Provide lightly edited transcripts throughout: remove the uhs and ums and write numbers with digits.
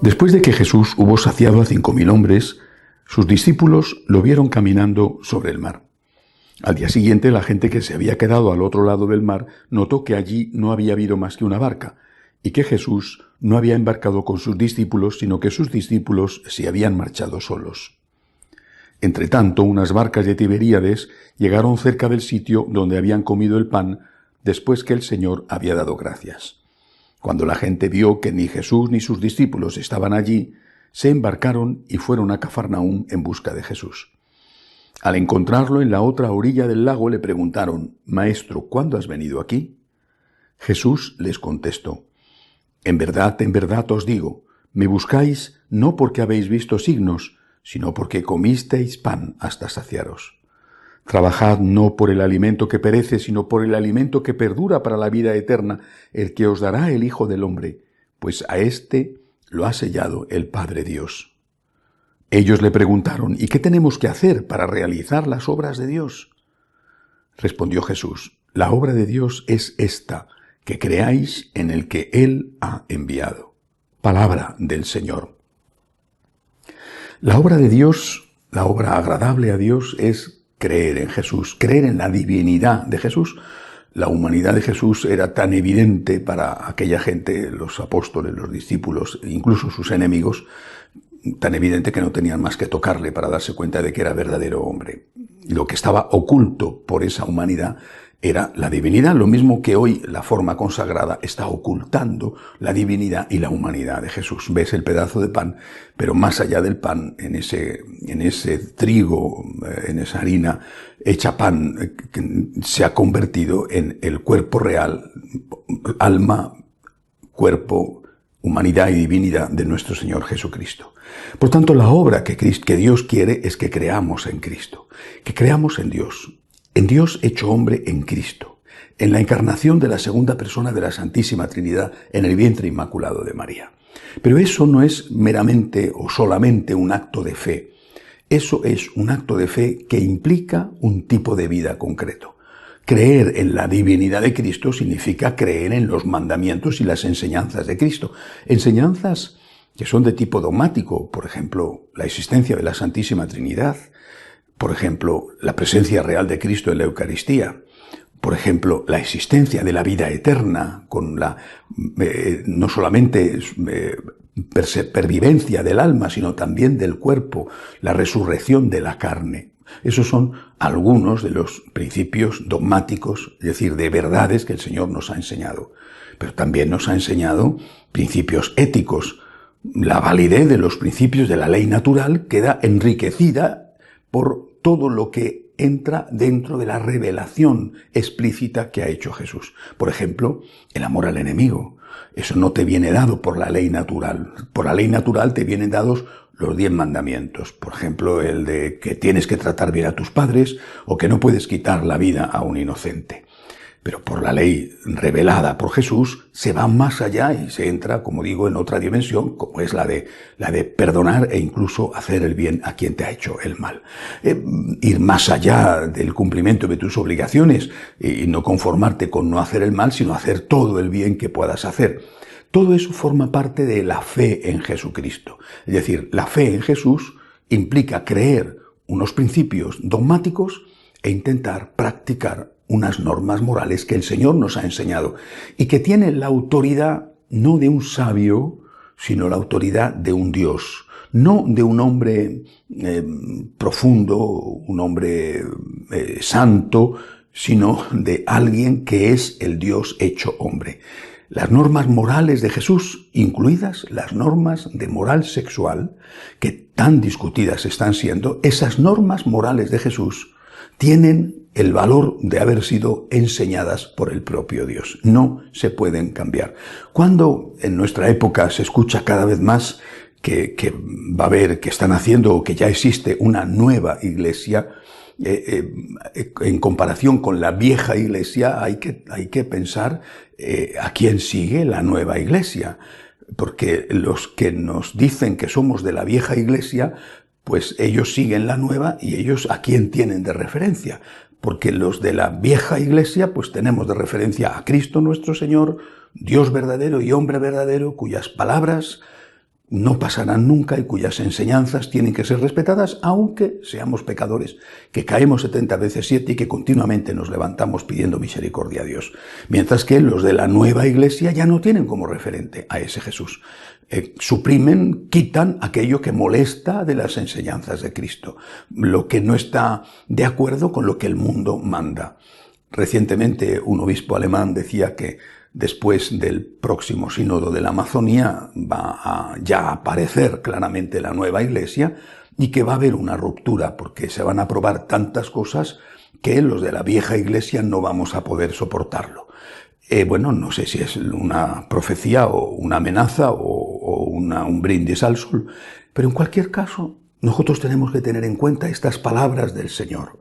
Después de que Jesús hubo saciado a 5.000 hombres, sus discípulos lo vieron caminando sobre el mar. Al día siguiente, la gente que se había quedado al otro lado del mar notó que allí no había habido más que una barca, y que Jesús no había embarcado con sus discípulos, sino que sus discípulos se habían marchado solos. Entretanto, unas barcas de Tiberíades llegaron cerca del sitio donde habían comido el pan después que el Señor había dado gracias. Cuando la gente vio que ni Jesús ni sus discípulos estaban allí, se embarcaron y fueron a Cafarnaúm en busca de Jesús. Al encontrarlo en la otra orilla del lago le preguntaron: «Maestro, ¿cuándo has venido aquí?» Jesús les contestó: en verdad os digo, me buscáis no porque habéis visto signos, sino porque comisteis pan hasta saciaros. Trabajad no por el alimento que perece, sino por el alimento que perdura para la vida eterna, el que os dará el Hijo del Hombre, pues a éste lo ha sellado el Padre Dios. Ellos le preguntaron: ¿y qué tenemos que hacer para realizar las obras de Dios? Respondió Jesús: la obra de Dios es esta, que creáis en el que Él ha enviado. Palabra del Señor. La obra de Dios, la obra agradable a Dios, es creer en Jesús, creer en la divinidad de Jesús. La humanidad de Jesús era tan evidente para aquella gente, los apóstoles, los discípulos, incluso sus enemigos, tan evidente que no tenían más que tocarle para darse cuenta de que era verdadero hombre. Lo que estaba oculto por esa humanidad era la divinidad, lo mismo que hoy la forma consagrada está ocultando la divinidad y la humanidad de Jesús. Ves el pedazo de pan, pero más allá del pan, en ese trigo, en esa harina hecha pan, se ha convertido en el cuerpo real, alma, cuerpo, humanidad y divinidad de nuestro Señor Jesucristo. Por tanto, la obra que Dios quiere es que creamos en Cristo, que creamos en Dios hecho hombre en Cristo, en la encarnación de la segunda persona de la Santísima Trinidad en el vientre inmaculado de María. Pero eso no es meramente o solamente un acto de fe. Eso es un acto de fe que implica un tipo de vida concreto. Creer en la divinidad de Cristo significa creer en los mandamientos y las enseñanzas de Cristo. Enseñanzas que son de tipo dogmático, por ejemplo, la existencia de la Santísima Trinidad, por ejemplo, la presencia real de Cristo en la Eucaristía, por ejemplo, la existencia de la vida eterna, con la no solamente pervivencia del alma, sino también del cuerpo, la resurrección de la carne. Esos son algunos de los principios dogmáticos, es decir, de verdades que el Señor nos ha enseñado. Pero también nos ha enseñado principios éticos. La validez de los principios de la ley natural queda enriquecida por todo lo que entra dentro de la revelación explícita que ha hecho Jesús. Por ejemplo, el amor al enemigo. Eso no te viene dado por la ley natural. Por la ley natural te vienen dados los 10 mandamientos. Por ejemplo, el de que tienes que tratar bien a tus padres o que no puedes quitar la vida a un inocente. Pero por la ley revelada por Jesús se va más allá y se entra, como digo, en otra dimensión, como es la de perdonar e incluso hacer el bien a quien te ha hecho el mal. Ir más allá del cumplimiento de tus obligaciones y no conformarte con no hacer el mal, sino hacer todo el bien que puedas hacer. Todo eso forma parte de la fe en Jesucristo. Es decir, la fe en Jesús implica creer unos principios dogmáticos e intentar practicar unas normas morales que el Señor nos ha enseñado y que tienen la autoridad no de un sabio, sino la autoridad de un Dios, no de un hombre profundo, un hombre santo, sino de alguien que es el Dios hecho hombre. Las normas morales de Jesús, incluidas las normas de moral sexual, que tan discutidas están siendo, esas normas morales de Jesús tienen el valor de haber sido enseñadas por el propio Dios. No se pueden cambiar. Cuando en nuestra época se escucha cada vez más que va a haber, que están haciendo o que ya existe una nueva iglesia, en comparación con la vieja iglesia, hay que pensar a quién sigue la nueva iglesia. Porque los que nos dicen que somos de la vieja iglesia, pues ellos siguen la nueva y ellos a quién tienen de referencia. Porque los de la vieja iglesia pues tenemos de referencia a Cristo nuestro Señor, Dios verdadero y hombre verdadero, cuyas palabras no pasarán nunca y cuyas enseñanzas tienen que ser respetadas, aunque seamos pecadores, que caemos 70 veces 7 y que continuamente nos levantamos pidiendo misericordia a Dios. Mientras que los de la nueva iglesia ya no tienen como referente a ese Jesús. Suprimen, quitan aquello que molesta de las enseñanzas de Cristo, lo que no está de acuerdo con lo que el mundo manda. Recientemente un obispo alemán decía que después del próximo sínodo de la Amazonía va a ya aparecer claramente la nueva iglesia y que va a haber una ruptura porque se van a aprobar tantas cosas que los de la vieja iglesia no vamos a poder soportarlo. Bueno, no sé si es una profecía o una amenaza o un brindis al sol, pero en cualquier caso nosotros tenemos que tener en cuenta estas palabras del Señor,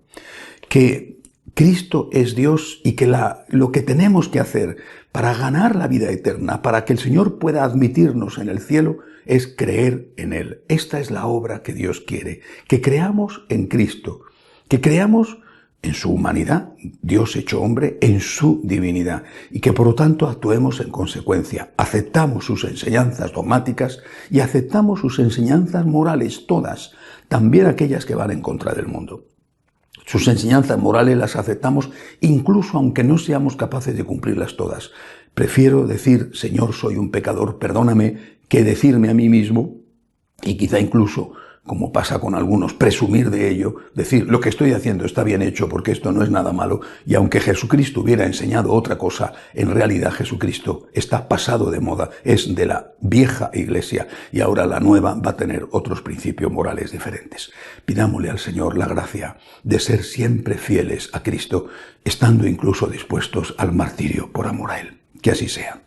que Cristo es Dios y que lo que tenemos que hacer para ganar la vida eterna, para que el Señor pueda admitirnos en el cielo, es creer en Él. Esta es la obra que Dios quiere, que creamos en Cristo, que creamos en su humanidad, Dios hecho hombre, en su divinidad, y que por lo tanto actuemos en consecuencia. Aceptamos sus enseñanzas dogmáticas y aceptamos sus enseñanzas morales, todas, también aquellas que van en contra del mundo. Sus enseñanzas morales las aceptamos incluso aunque no seamos capaces de cumplirlas todas. Prefiero decir, Señor, soy un pecador, perdóname, que decirme a mí mismo, y quizá incluso, como pasa con algunos, presumir de ello, decir, lo que estoy haciendo está bien hecho porque esto no es nada malo, y aunque Jesucristo hubiera enseñado otra cosa, en realidad Jesucristo está pasado de moda, es de la vieja iglesia, y ahora la nueva va a tener otros principios morales diferentes. Pidámosle al Señor la gracia de ser siempre fieles a Cristo, estando incluso dispuestos al martirio por amor a Él. Que así sea.